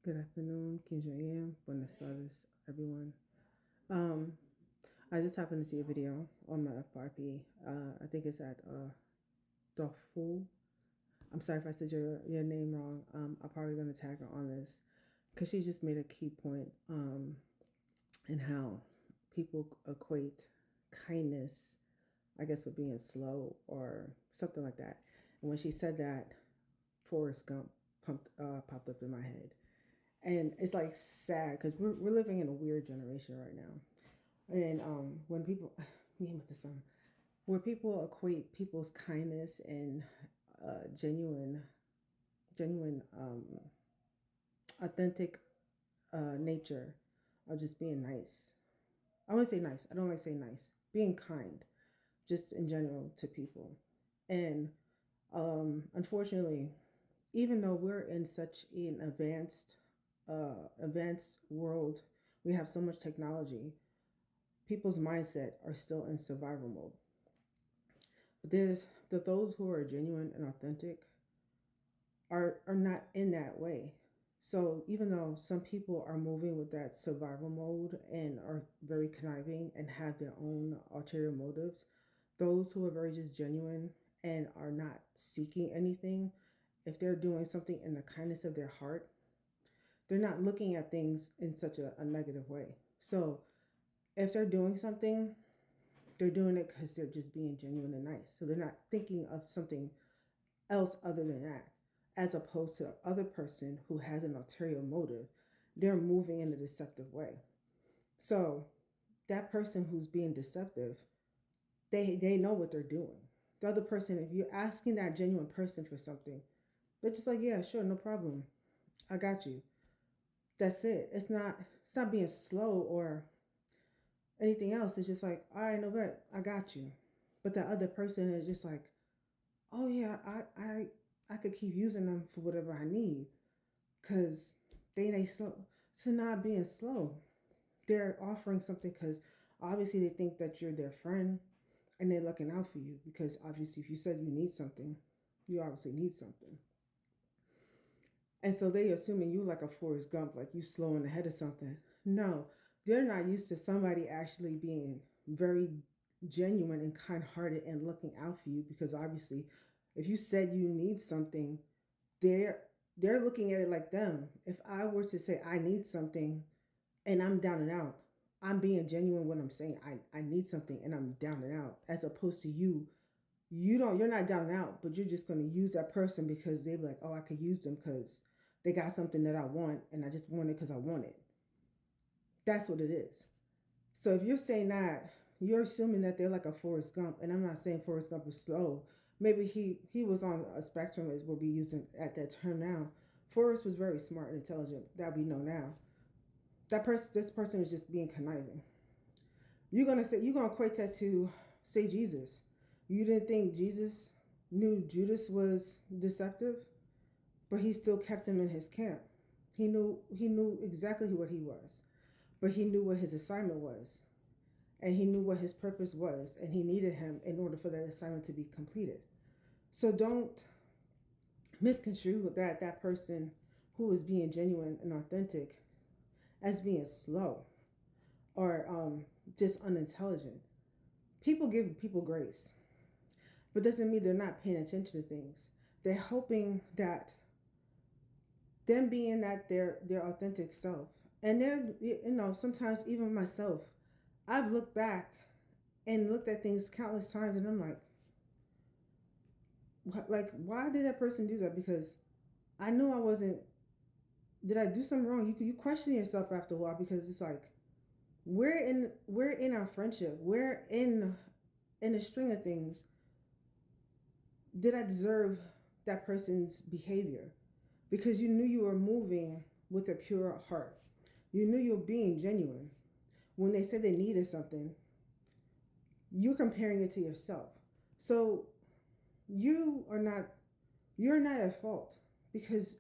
Good afternoon, Kinja AM. Buenas tardes, everyone. Um, I just happened to see a video on my FYP. I think it's at Dofu. I'm sorry if I said your name wrong. I'm probably going to tag her on this because she just made a key point in how people equate kindness, I guess, with being slow or something like that. And when she said that, Forrest Gump popped up in my head. And it's like sad because we're living in a weird generation right now. And when people, me with this where people equate people's kindness and genuine, genuine, authentic nature of just being nice. I want to say nice. I don't like saying nice. Being kind, just in general to people. And unfortunately, even though we're in such an advanced world, we have so much technology. People's mindset are still in survival mode. But there's those who are genuine and authentic are not in that way. So even though some people are moving with that survival mode and are very conniving and have their own ulterior motives, those who are very just genuine and are not seeking anything, if they're doing something in the kindness of their heart, they're not looking at things in such a negative way. So if they're doing something, they're doing it because they're just being genuine and nice. So they're not thinking of something else other than that, as opposed to the other person who has an ulterior motive. They're moving in a deceptive way. So that person who's being deceptive, they know what they're doing. The other person, if you're asking that genuine person for something, they're just like, yeah, sure, no problem. I got you. That's it. It's not being slow or anything else. It's just like, all right, no bet, I got you. But the other person is just like, oh yeah, I could keep using them for whatever I need, cause they slow. So not being slow, they're offering something because obviously they think that you're their friend, and they're looking out for you because obviously if you said you need something, you obviously need something. And so they assuming you like a Forrest Gump, like you slowing ahead of something. No, they're not used to somebody actually being very genuine and kind hearted and looking out for you because obviously if you said you need something, they're looking at it like them. If I were to say I need something and I'm down and out, I'm being genuine when I'm saying I need something and I'm down and out, as opposed to you're not down and out, but you're just going to use that person because they be like, oh, I could use them because they got something that I want and I just want it because I want it. That's what it is. So if you're saying that, you're assuming that they're like a Forrest Gump, and I'm not saying Forrest Gump is slow. Maybe he was on a spectrum as we'll be using at that term now. Forrest was very smart and intelligent. That we know now. This person is just being conniving. You're gonna equate that to say Jesus. You didn't think Jesus knew Judas was deceptive, but he still kept him in his camp. He knew exactly what he was, but he knew what his assignment was, and he knew what his purpose was, and he needed him in order for that assignment to be completed. So don't misconstrue that person who is being genuine and authentic as being slow or just unintelligent. People give people grace, but doesn't mean they're not paying attention to things. They're hoping that them being that their authentic self, and they're sometimes even myself, I've looked back and looked at things countless times, and I'm like why did that person do that? Because I knew I wasn't. Did I do something wrong? You question yourself after a while because it's like we're in our friendship, we're in a string of things. Did I deserve that person's behavior? Because you knew you were moving with a pure heart. You knew you were being genuine. When they said they needed something, you're comparing it to yourself. So you are not you're not at fault because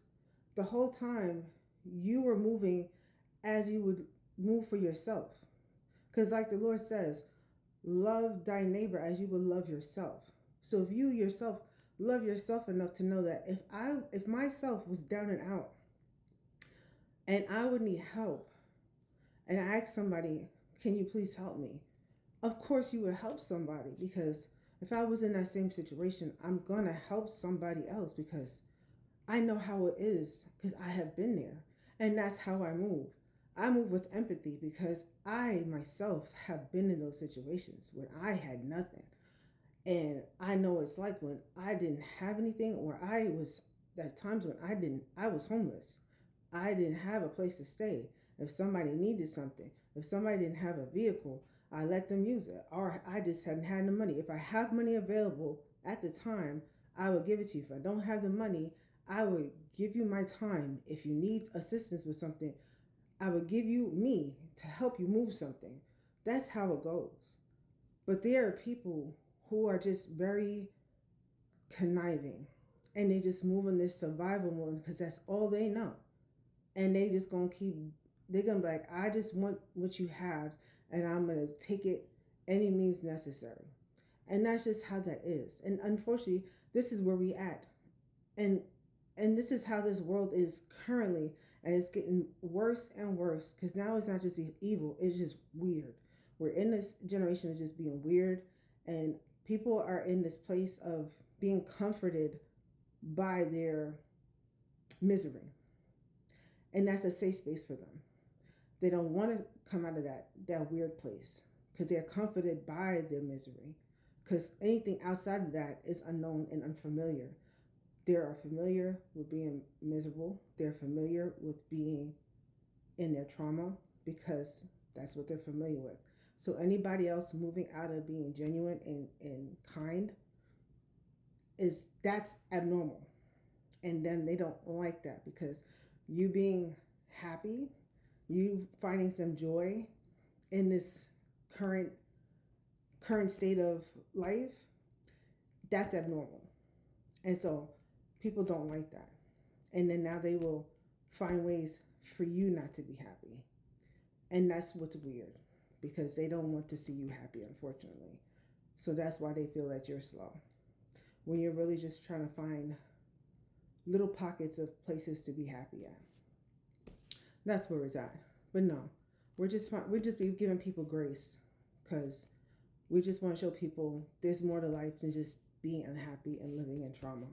the whole time you were moving as you would move for yourself. Because like the Lord says, love thy neighbor as you would love yourself. So if you yourself love yourself enough to know that if myself was down and out, and I would need help, and I ask somebody, can you please help me? Of course, you would help somebody, because if I was in that same situation, I'm gonna help somebody else because I know how it is because I have been there. And that's how I move. I move with empathy because I myself have been in those situations when I had nothing. And I know it's like when I didn't have anything, or I was, at times when I was homeless. I didn't have a place to stay. If somebody needed something, if somebody didn't have a vehicle, I let them use it. Or I just hadn't had the money. If I have money available at the time, I would give it to you. If I don't have the money, I would give you my time. If you need assistance with something, I would give you me to help you move something. That's how it goes. But there are people who are just very conniving, and they just move in this survival mode because that's all they know. And they just gonna keep, they're gonna be like, I just want what you have, and I'm gonna take it any means necessary. And that's just how that is. And unfortunately, this is where we at. And this is how this world is currently, and it's getting worse and worse because now it's not just evil, it's just weird. We're in this generation of just being weird, and people are in this place of being comforted by their misery, and that's a safe space for them. They don't want to come out of that weird place because they're comforted by their misery, because anything outside of that is unknown and unfamiliar. They are familiar with being miserable. They're familiar with being in their trauma because that's what they're familiar with. So anybody else moving out of being genuine and kind, is that's abnormal. And then they don't like that because you being happy, you finding some joy in this current state of life, that's abnormal. And so people don't like that. And then now they will find ways for you not to be happy. And that's what's weird because they don't want to see you happy, unfortunately. So that's why they feel that you're slow. When you're really just trying to find little pockets of places to be happy at. That's where it's at. But no, we're just be giving people grace because we just want to show people there's more to life than just being unhappy and living in trauma.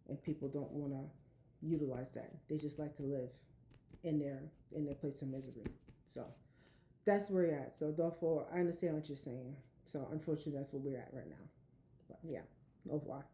And people don't want to utilize that. They just like to live in their place of misery. So that's where you're at. So therefore, I understand what you're saying. So unfortunately, that's where we're at right now. But yeah, au revoir.